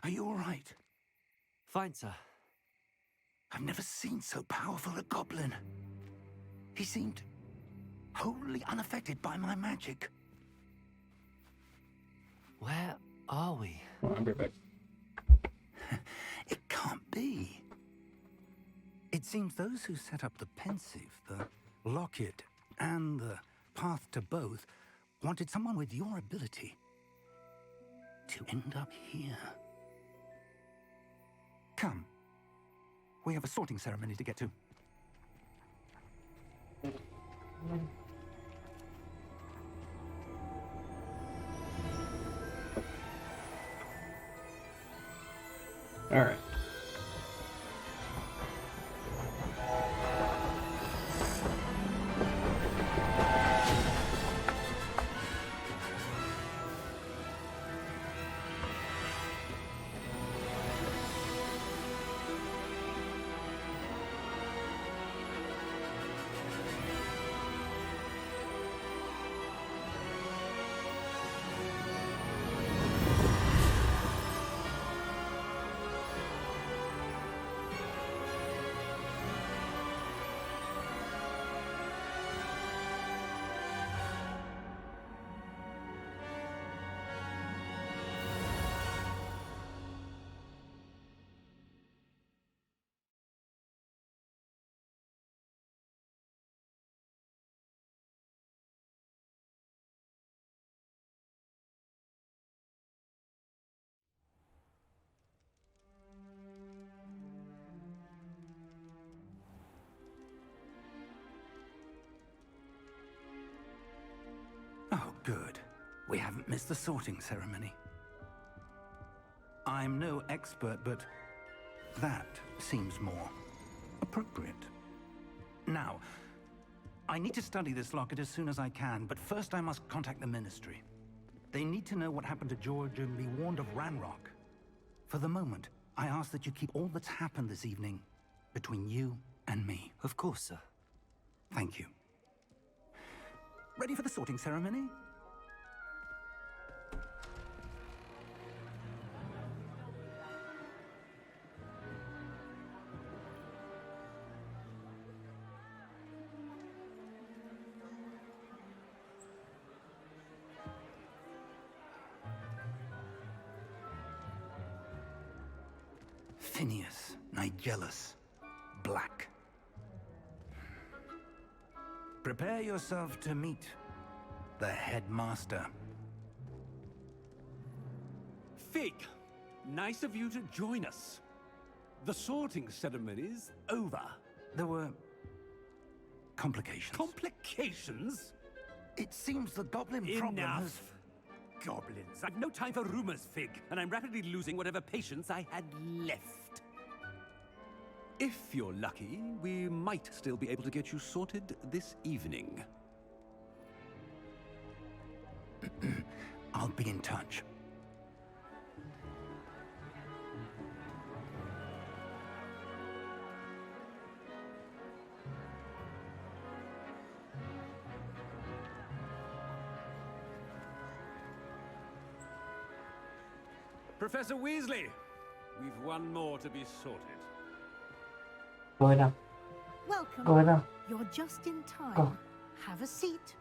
Are you all right? Fine, sir. I've never seen so powerful a goblin. He seemed wholly unaffected by my magic. Where are we? Well, I'm right back. It can't be. It seems those who set up the pensive, the locket, and the path to both wanted someone with your ability to end up here. Come. We have a sorting ceremony to get to. All right. Oh, good. We haven't missed the sorting ceremony. I'm no expert, but that seems more appropriate. Now, I need to study this locket as soon as I can, but first I must contact the Ministry. They need to know what happened to George and be warned of Ranrock. For the moment, I ask that you keep all that's happened this evening between you and me. Of course, sir. Thank you. Ready for the sorting ceremony? Phineas, Nigellus, Black. Prepare yourself to meet the headmaster. Fig, nice of you to join us. The sorting ceremony's over. There were complications. Complications? It seems the goblin problem has... Enough! Goblins. I've no time for rumors, Fig, and I'm rapidly losing whatever patience I had left. If you're lucky, we might still be able to get you sorted this evening. I'll be in touch. Professor Weasley, we've one more to be sorted. Go down. Welcome. Go down. You're just in time. Go. Have a seat.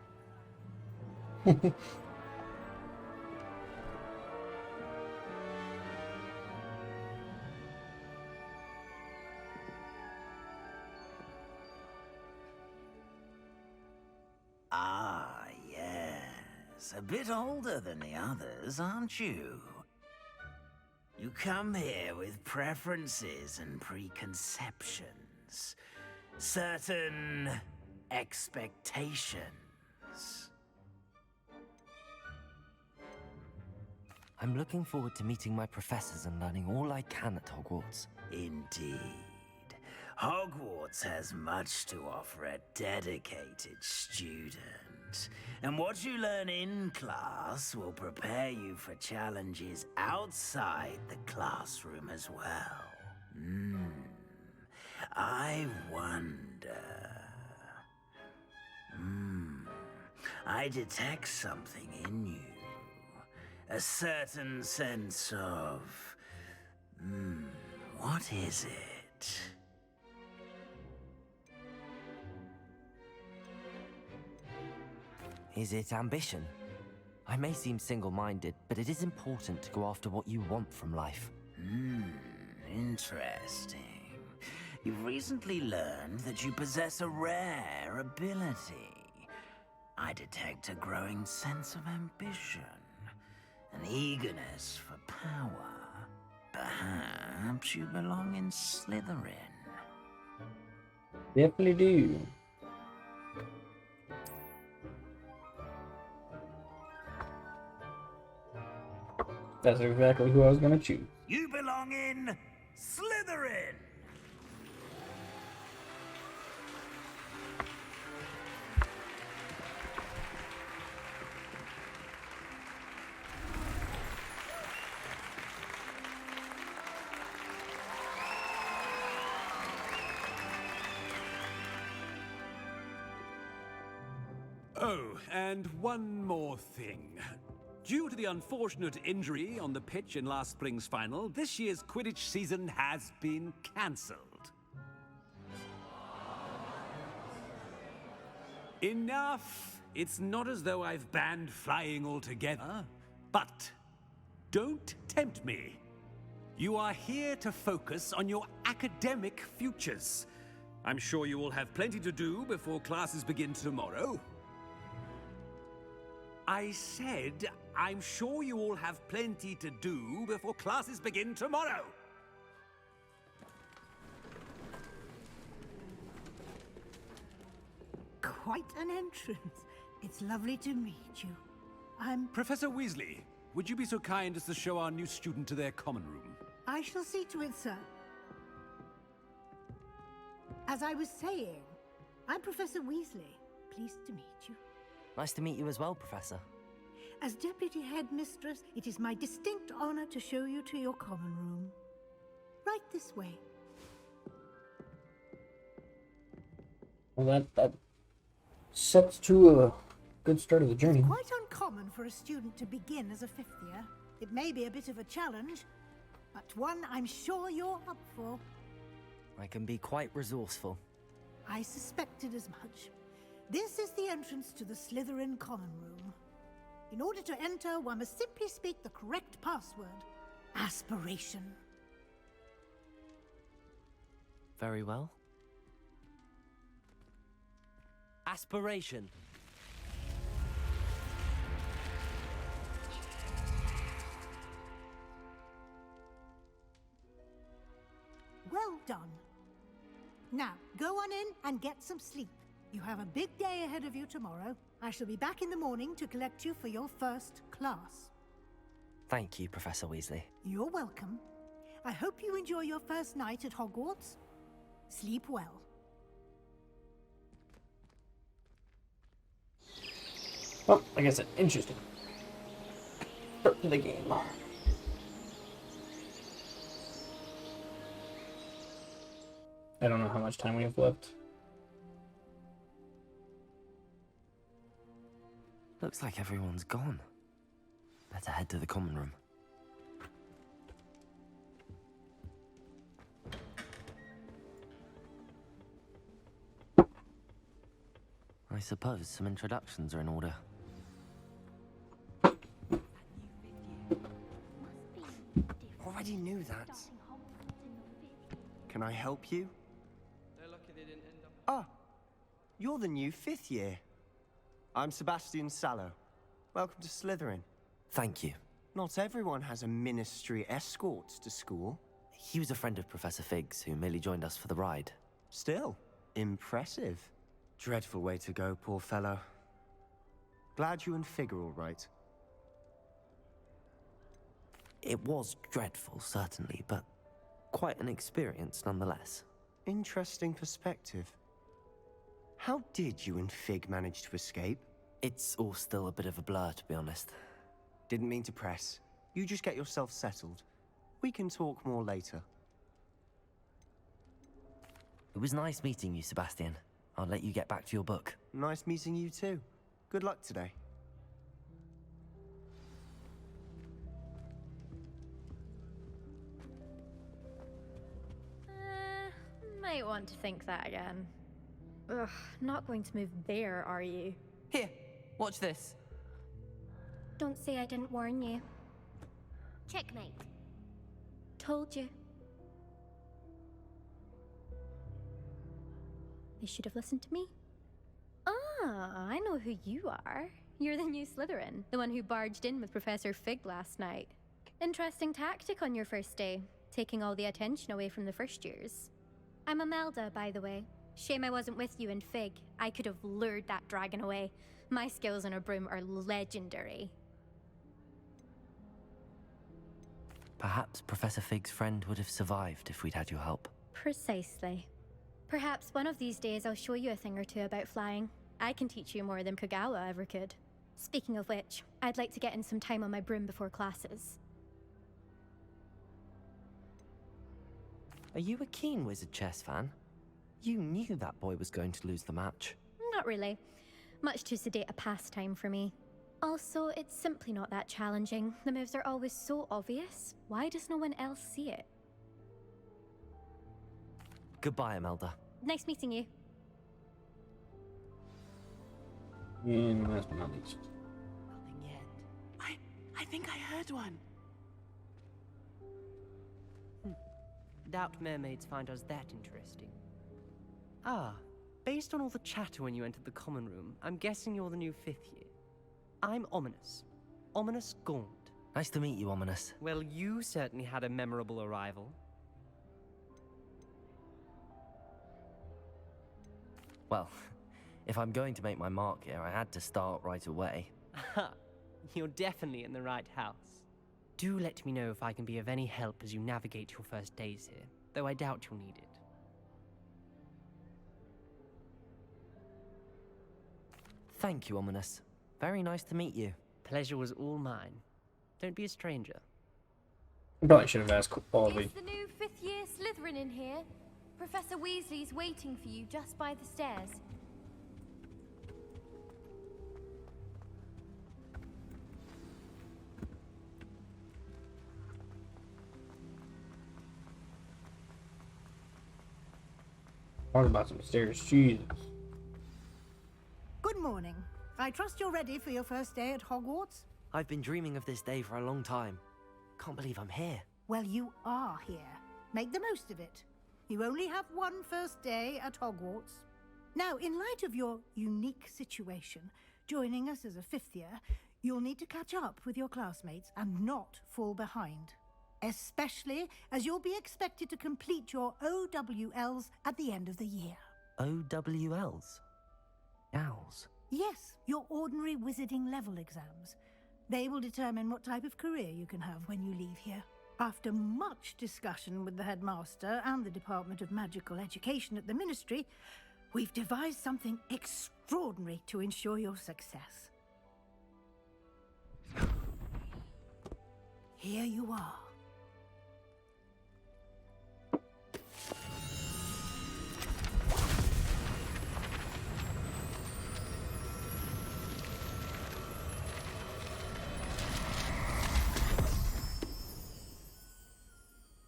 Ah, yes. A bit older than the others, aren't you? You come here with preferences and preconceptions. Certain expectations. I'm looking forward to meeting my professors and learning all I can at Hogwarts. Indeed. Hogwarts has much to offer a dedicated student. And what you learn in class will prepare you for challenges outside the classroom as well. I wonder... I detect something in you. A certain sense of What is it? Is it ambition? I may seem single-minded, but it is important to go after what you want from life. Interesting. You've recently learned that you possess a rare ability. I detect a growing sense of ambition, an eagerness for power. Perhaps you belong in Slytherin. Definitely do. That's exactly who I was gonna choose. You belong in Slytherin! Oh, and one more thing. Due to the unfortunate injury on the pitch in last spring's final, this year's Quidditch season has been cancelled. Enough! It's not as though I've banned flying altogether. But don't tempt me. You are here to focus on your academic futures. I'm sure you will have plenty to do before classes begin tomorrow. I said, I'm sure you all have plenty to do before classes begin tomorrow. Quite an entrance. It's lovely to meet you. Professor Weasley, would you be so kind as to show our new student to their common room? I shall see to it, sir. As I was saying, I'm Professor Weasley. Pleased to meet you. Nice to meet you as well, Professor. As Deputy Headmistress, it is my distinct honor to show you to your common room. Right this way. Well, that sets to a good start of the journey. Quite uncommon for a student to begin as a fifth year. It may be a bit of a challenge, but one I'm sure you're up for. I can be quite resourceful. I suspected as much. This is the entrance to the Slytherin common room. In order to enter, one must simply speak the correct password. Aspiration. Very well. Aspiration. Well done. Now, go on in and get some sleep. You have a big day ahead of you tomorrow. I shall be back in the morning to collect you for your first class. Thank you, Professor Weasley. You're welcome. I hope you enjoy your first night at Hogwarts. Sleep well. Well, like I said, interesting. Start to the game. I don't know how much time we have left. Looks like everyone's gone. Better head to the common room. I suppose some introductions are in order. Already knew that. Can I help you? Ah, you're the new fifth year. I'm Sebastian Sallow. Welcome to Slytherin. Thank you. Not everyone has a ministry escort to school. He was a friend of Professor Fig's who merely joined us for the ride. Still, impressive. Dreadful way to go, poor fellow. Glad you and Fig are all right. It was dreadful, certainly, but quite an experience nonetheless. Interesting perspective. How did you and Fig manage to escape? It's all still a bit of a blur, to be honest. Didn't mean to press. You just get yourself settled. We can talk more later. It was nice meeting you, Sebastian. I'll let you get back to your book. Nice meeting you too. Good luck today. might want to think that again. Ugh, not going to move there, are you? Here, watch this. Don't say I didn't warn you. Checkmate. Told you. They should have listened to me. Ah, I know who you are. You're the new Slytherin, the one who barged in with Professor Fig last night. Interesting tactic on your first day, taking all the attention away from the first years. I'm Imelda, by the way. Shame I wasn't with you in Fig. I could have lured that dragon away. My skills on a broom are legendary. Perhaps Professor Fig's friend would have survived if we'd had your help. Precisely. Perhaps one of these days I'll show you a thing or two about flying. I can teach you more than Kagawa ever could. Speaking of which, I'd like to get in some time on my broom before classes. Are you a keen Wizard Chess fan? You knew that boy was going to lose the match. Not really. Much too sedate a pastime for me. Also, it's simply not that challenging. The moves are always so obvious. Why does no one else see it? Goodbye, Imelda. Nice meeting you. And last but not least. Nothing yet. I think I heard one. Doubt mermaids find us that interesting. Ah, based on all the chatter when you entered the common room, I'm guessing you're the new 5th year. I'm Ominous. Ominous Gaunt. Nice to meet you, Ominous. Well, you certainly had a memorable arrival. Well, if I'm going to make my mark here, I had to start right away. Aha, you're definitely in the right house. Do let me know if I can be of any help as you navigate your first days here, though I doubt you'll need it. Thank you, Ominous. Very nice to meet you. Pleasure was all mine. Don't be a stranger. I probably should have asked quality. Is the new 5th year Slytherin in here? Professor Weasley's waiting for you just by the stairs. Talk about some stairs. Jesus. Good morning. I trust you're ready for your first day at Hogwarts? I've been dreaming of this day for a long time. Can't believe I'm here. Well, you are here. Make the most of it. You only have one first day at Hogwarts. Now, in light of your unique situation, joining us as a 5th year, you'll need to catch up with your classmates and not fall behind. Especially as you'll be expected to complete your OWLs at the end of the year. OWLs? Owls? Yes, your ordinary wizarding level exams. They will determine what type of career you can have when you leave here. After much discussion with the headmaster and the Department of Magical Education at the Ministry, we've devised something extraordinary to ensure your success. Here you are.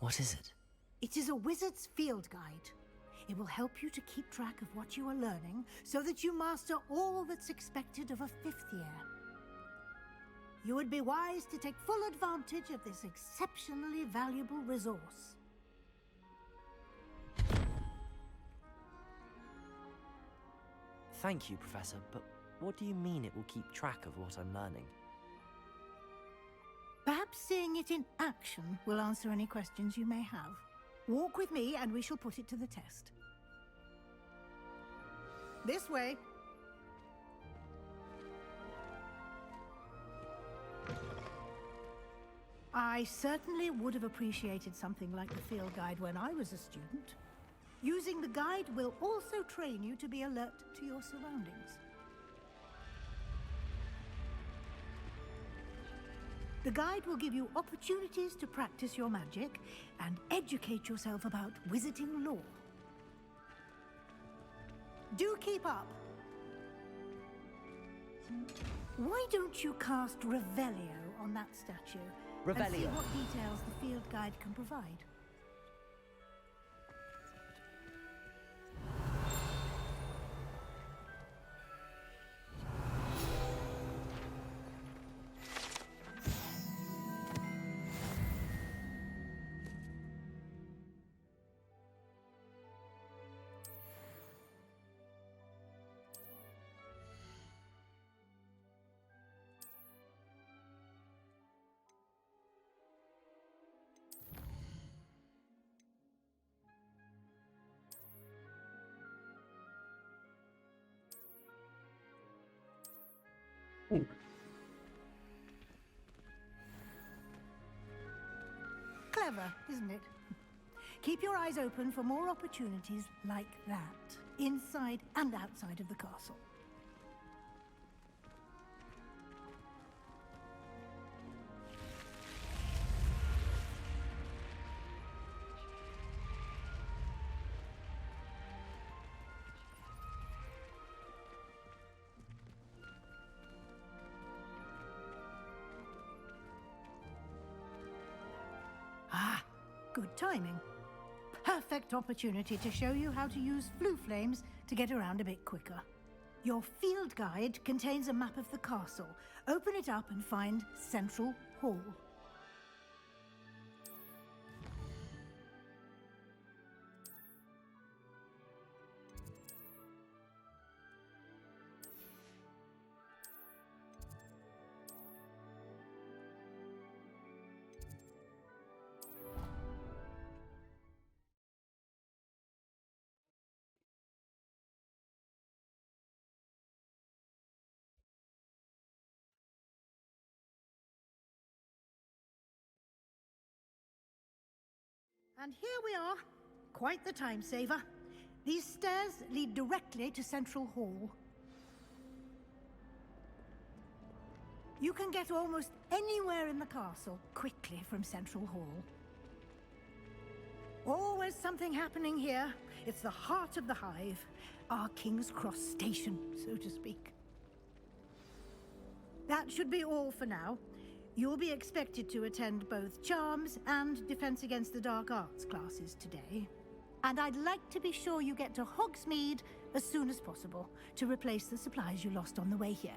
What is it? It is a wizard's field guide. It will help you to keep track of what you are learning so that you master all that's expected of a 5th year. You would be wise to take full advantage of this exceptionally valuable resource. Thank you, Professor, but what do you mean it will keep track of what I'm learning? Perhaps seeing it in action will answer any questions you may have. Walk with me and we shall put it to the test. This way. I certainly would have appreciated something like the field guide when I was a student. Using the guide will also train you to be alert to your surroundings. The guide will give you opportunities to practice your magic and educate yourself about wizarding lore. Do keep up. Why don't you cast Revelio on that statue and see Revelio. what details the field guide can provide? clever, isn't it? Keep your eyes open for more opportunities like that, inside and outside of the castle. Ah, good timing. Perfect opportunity to show you how to use flue flames to get around a bit quicker. Your field guide contains a map of the castle. Open it up and find Central Hall. And here we are. Quite the time saver. These stairs lead directly to Central Hall. You can get almost anywhere in the castle quickly from Central Hall. Always something happening here. It's the heart of the hive. Our King's Cross station, so to speak. That should be all for now. You'll be expected to attend both Charms and Defense Against the Dark Arts classes today. And I'd like to be sure you get to Hogsmeade as soon as possible to replace the supplies you lost on the way here.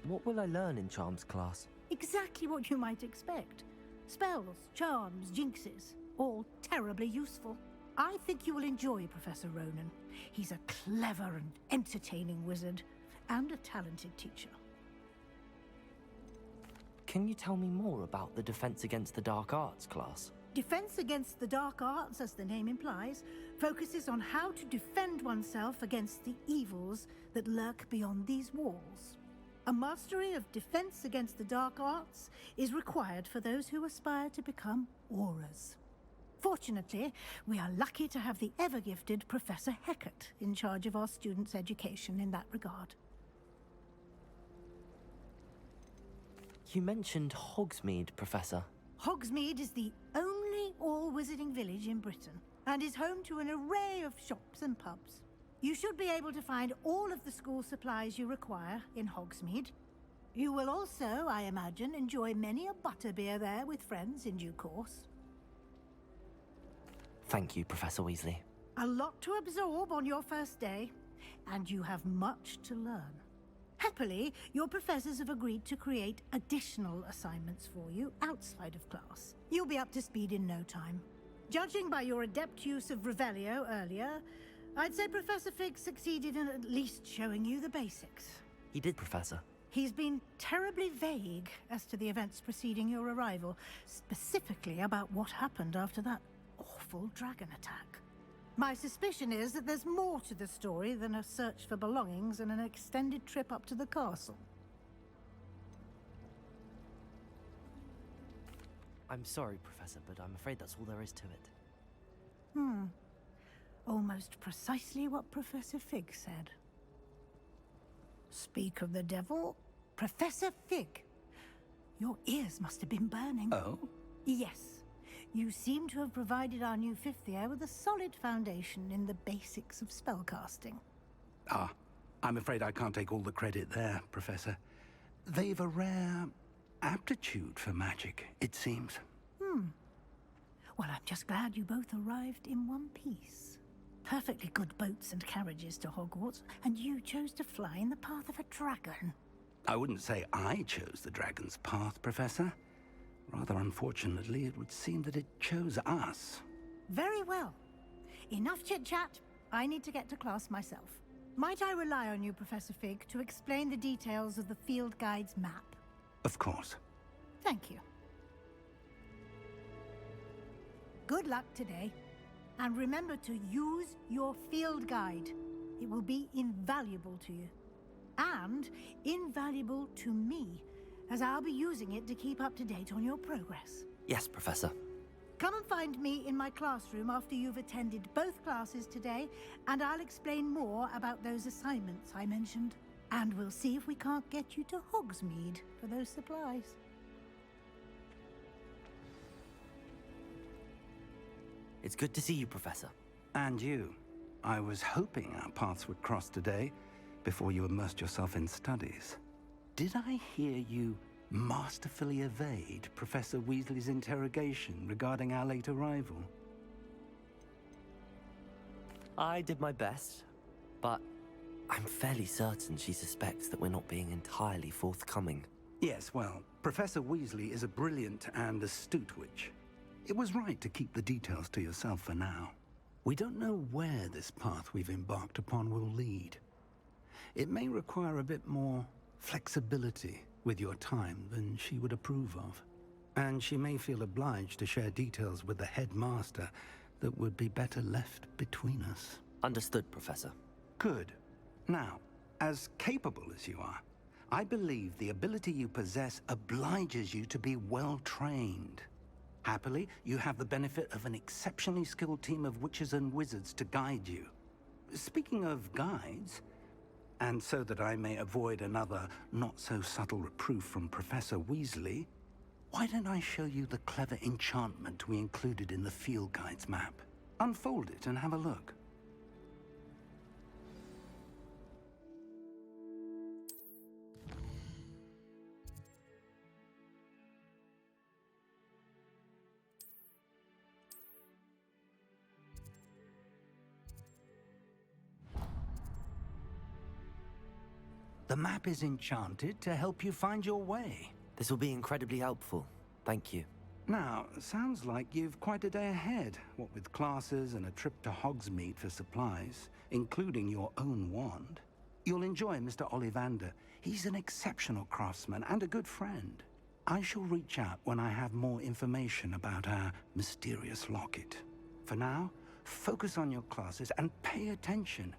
What will I learn in Charms class? Exactly what you might expect. Spells, charms, jinxes, all terribly useful. I think you will enjoy Professor Ronan. He's a clever and entertaining wizard, and a talented teacher. Can you tell me more about the Defense Against the Dark Arts class? Defense Against the Dark Arts, as the name implies, focuses on how to defend oneself against the evils that lurk beyond these walls. A mastery of Defense Against the Dark Arts is required for those who aspire to become Aurors. Fortunately, we are lucky to have the ever-gifted Professor Hecat in charge of our students' education in that regard. You mentioned Hogsmeade, Professor. Hogsmeade is the only all-wizarding village in Britain, and is home to an array of shops and pubs. You should be able to find all of the school supplies you require in Hogsmeade. You will also, I imagine, enjoy many a butterbeer there with friends in due course. Thank you, Professor Weasley. A lot to absorb on your first day, and you have much to learn. Happily, your professors have agreed to create additional assignments for you outside of class. You'll be up to speed in no time. Judging by your adept use of Revelio earlier, I'd say Professor Fig succeeded in at least showing you the basics. He did, Professor. He's been terribly vague as to the events preceding your arrival, specifically about what happened after that awful dragon attack. My suspicion is that there's more to the story than a search for belongings and an extended trip up to the castle. I'm sorry, Professor, but I'm afraid that's all there is to it. Almost precisely what Professor Fig said. Speak of the devil, Professor Fig. Your ears must have been burning. Oh? Yes. You seem to have provided our new fifth year with a solid foundation in the basics of spellcasting. Ah, I'm afraid I can't take all the credit there, Professor. They've a rare aptitude for magic, it seems. Well, I'm just glad you both arrived in one piece. Perfectly good boats and carriages to Hogwarts, and you chose to fly in the path of a dragon. I wouldn't say I chose the dragon's path, Professor. Rather unfortunately, it would seem that it chose us. Very well. Enough chit-chat. I need to get to class myself. Might I rely on you, Professor Fig, to explain the details of the field guide's map? Of course. Thank you. Good luck today. And remember to use your field guide. It will be invaluable to you. and invaluable to me, as I'll be using it to keep up to date on your progress. Yes, Professor. Come and find me in my classroom after you've attended both classes today, and I'll explain more about those assignments I mentioned. And we'll see if we can't get you to Hogsmeade for those supplies. It's good to see you, Professor. And you. I was hoping our paths would cross today, before you immersed yourself in studies. Did I hear you masterfully evade Professor Weasley's interrogation regarding our late arrival? I did my best, but I'm fairly certain she suspects that we're not being entirely forthcoming. Yes, well, Professor Weasley is a brilliant and astute witch. It was right to keep the details to yourself for now. We don't know where this path we've embarked upon will lead. It may require a bit more flexibility with your time than she would approve of. And she may feel obliged to share details with the headmaster that would be better left between us. Understood, Professor. Good. Now, as capable as you are, I believe the ability you possess obliges you to be well trained. Happily, you have the benefit of an exceptionally skilled team of witches and wizards to guide you. Speaking of guides, and so that I may avoid another not-so-subtle reproof from Professor Weasley, why don't I show you the clever enchantment we included in the field guide's map? Unfold it and have a look. The map is enchanted to help you find your way. This will be incredibly helpful. Thank you. Now, sounds like you've quite a day ahead, what with classes and a trip to Hogsmeade for supplies, including your own wand. You'll enjoy Mr. Ollivander. He's an exceptional craftsman and a good friend. I shall reach out when I have more information about our mysterious locket. For now, focus on your classes and pay attention.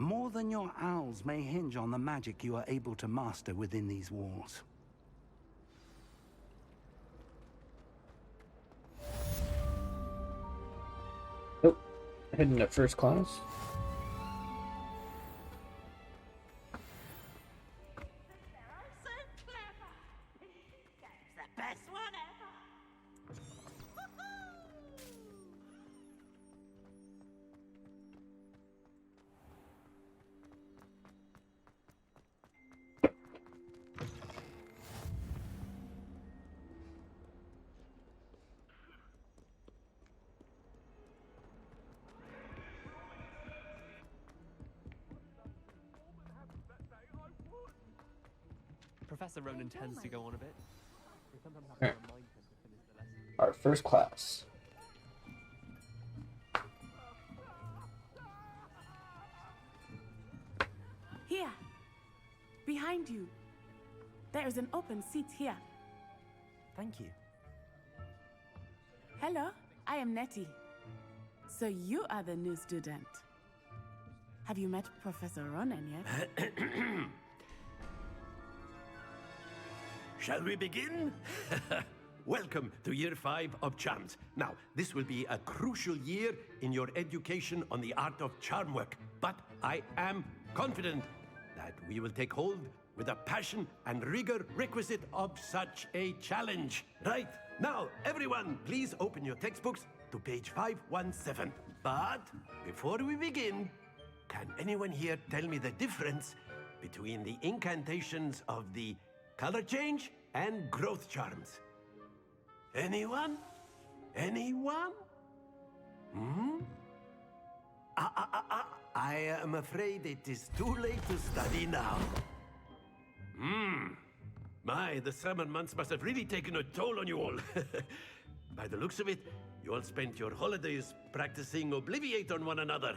More than your owls may hinge on the magic you are able to master within these walls. Oh, heading to first class. Professor Ronan tends to go on a bit. We sometimes have to remind him to finish the lesson. Our first class. Here. Behind you. There is an open seat here. Thank you. Hello, I am Nettie. So you are the new student. Have you met Professor Ronan yet? Shall we begin? Welcome to Year 5 of Charms. Now, this will be a crucial year in your education on the art of charm work, but I am confident that we will take hold with the passion and rigor requisite of such a challenge. Right, now, everyone, please open your textbooks to page 517. But before we begin, can anyone here tell me the difference between the incantations of the color change and growth charms? Anyone? Anyone? I am afraid it is too late to study now. My, the summer months must have really taken a toll on you all. By the looks of it, you all spent your holidays practicing Obliviate on one another.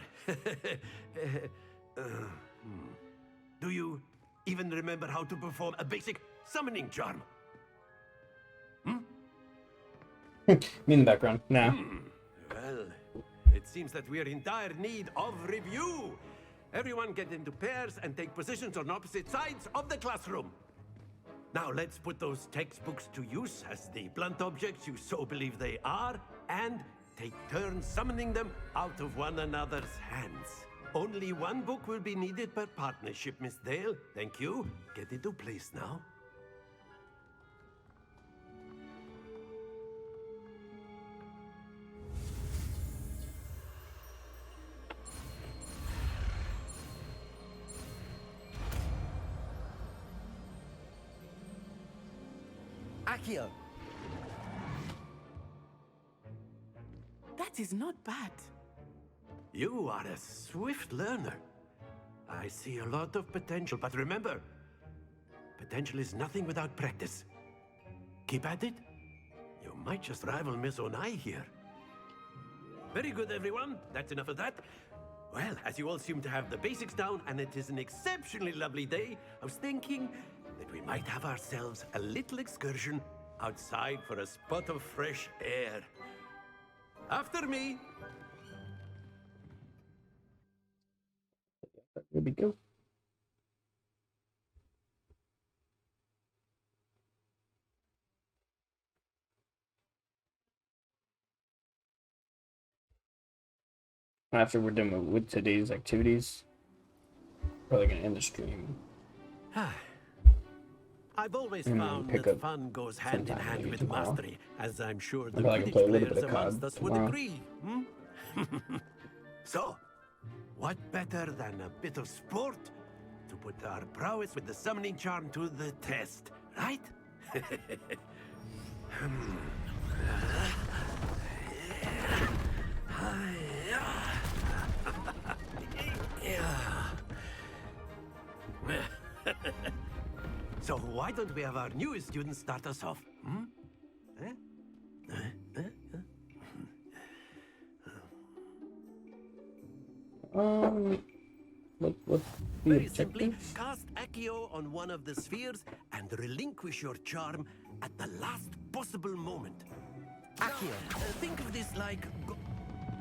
Do you even remember how to perform a basic summoning charm? Me in the background. Nah. Well, it seems that we are in dire need of review. Everyone get into pairs and take positions on opposite sides of the classroom. Now let's put those textbooks to use as the blunt objects you so believe they are, and take turns summoning them out of one another's hands. Only one book will be needed per partnership, Miss Dale. Thank you. Get into place now. Accio! That is not bad. You are a swift learner. I see a lot of potential, but remember, potential is nothing without practice. Keep at it. You might just rival Miss Onai here. Very good, everyone. That's enough of that. Well, as you all seem to have the basics down, and it is an exceptionally lovely day, I was thinking that we might have ourselves a little excursion outside for a spot of fresh air. After me. Here we go. After we're done with today's activities, probably gonna end the stream. I've always found that fun goes hand in hand with mastery, as I'm sure the British players amongst us would agree. So, what better than a bit of sport to put our prowess with the summoning charm to the test, right? So why don't we have our newest student start us off? What's the Very objective? simply, cast Accio on one of the spheres and relinquish your charm at the last possible moment. Accio, think of this like...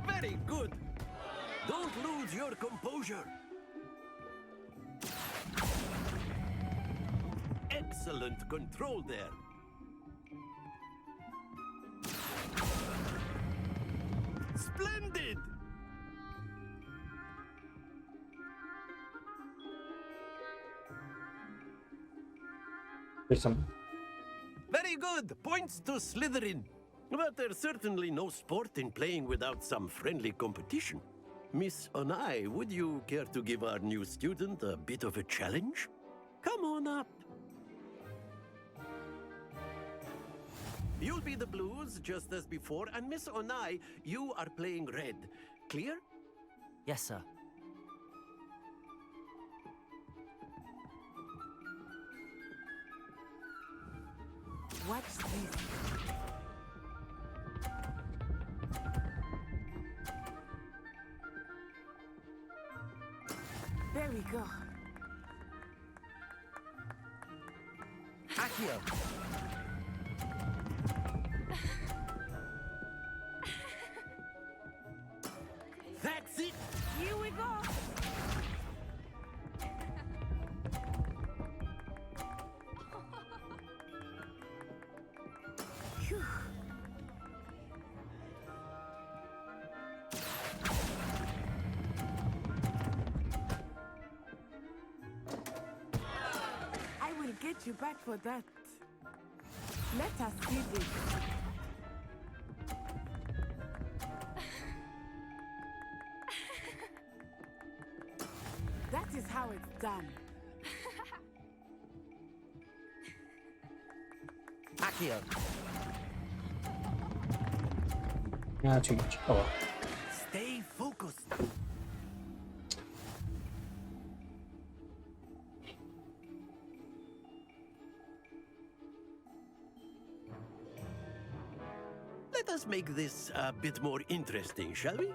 Very good! Don't lose your composure! Excellent control there. Splendid! There's some. Very good! Points to Slytherin. But there's certainly no sport in playing without some friendly competition. Miss Onai, would you care to give our new student a bit of a challenge? Come on up. You'll be the blues, just as before, and Miss Onai, you are playing red. Clear? Yes, sir. Watch this. There we go. Accio! That's it! Here we go. Phew. I will get you back for that. Let us see this. That is how it's done. Accio! Not too much. Oh well. Stay focused. Let us make this a bit more interesting, shall we?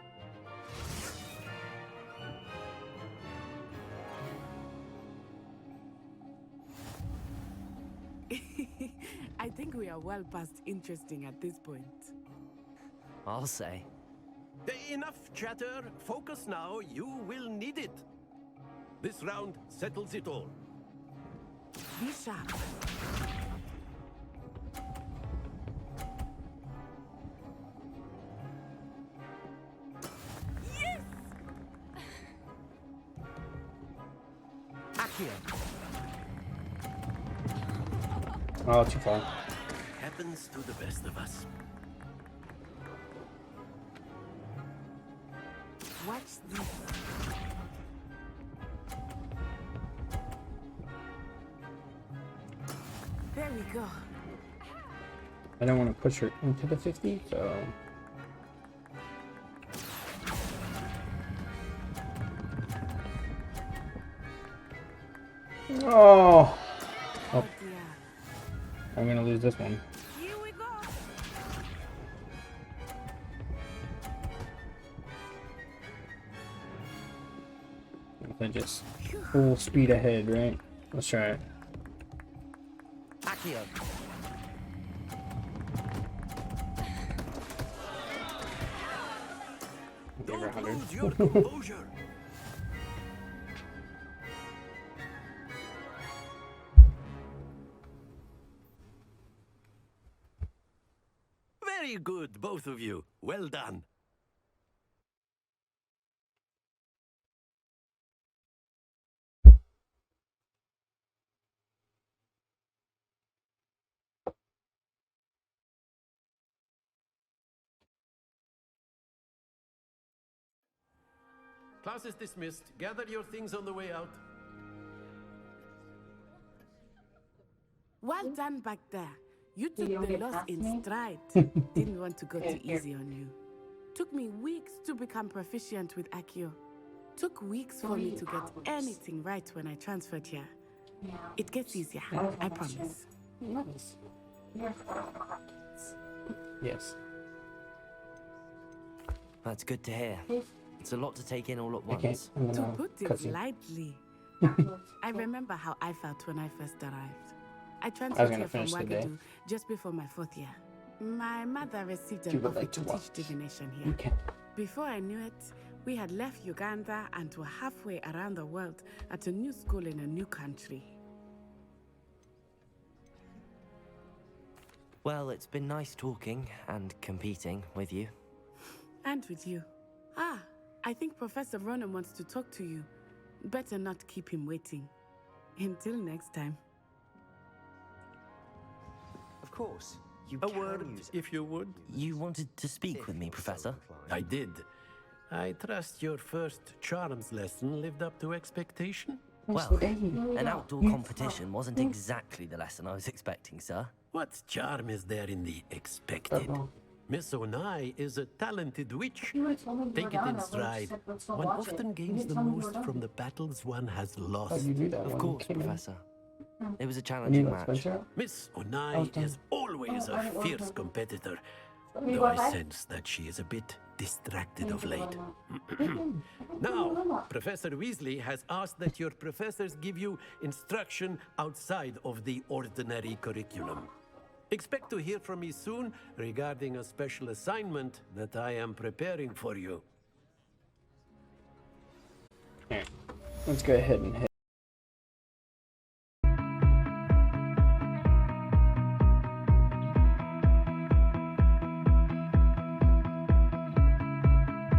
I think we are well past interesting at this point. I'll say. Enough chatter. Focus now. You will need it. This round settles it all. Be sharp. Yes! Accio. Oh, too far. Happens to the best of us. Watch this. There we go. I don't want to push her into the 50, so... Oh! Oh. I'm gonna lose this one. Here we go. If I just full speed ahead, right? Let's try it. Accio. Give her 100. Lose your composure. Very good, both of you. Well done. Class is dismissed. Gather your things on the way out. Well done back there. You took the loss in stride. Didn't want to go too easy on you. Took me weeks to become proficient with Accio. Took weeks for me to get anything right when I transferred here. It gets easier, I promise. Nice. Yes. That's good to hear. It's a lot to take in all at Okay. once. To put it lightly, I remember how I felt when I first arrived. I transferred here from Wagadu just before my 4th year. My mother received an offer to teach divination here. Okay. Before I knew it, we had left Uganda and were halfway around the world at a new school in a new country. Well, it's been nice talking and competing with you. And with you. Ah, I think Professor Ronan wants to talk to you. Better not keep him waiting. Until next time. Of course. You A can word, use if you would. You wanted to speak with me, Professor? I did. I trust your first charms lesson lived up to expectation? Well, an outdoor competition wasn't exactly the lesson I was expecting, sir. What charm is there in the expected? Miss Onai is a talented witch. Take it in stride. One often gains the most from the battles one has lost. Of course, Professor. It was a challenging match. Miss Onai is always a fierce competitor, though I sense that she is a bit distracted of late. Now, Professor Weasley has asked that your professors give you instruction outside of the ordinary curriculum. Expect to hear from me soon regarding a special assignment that I am preparing for you. Alright. Let's go ahead and head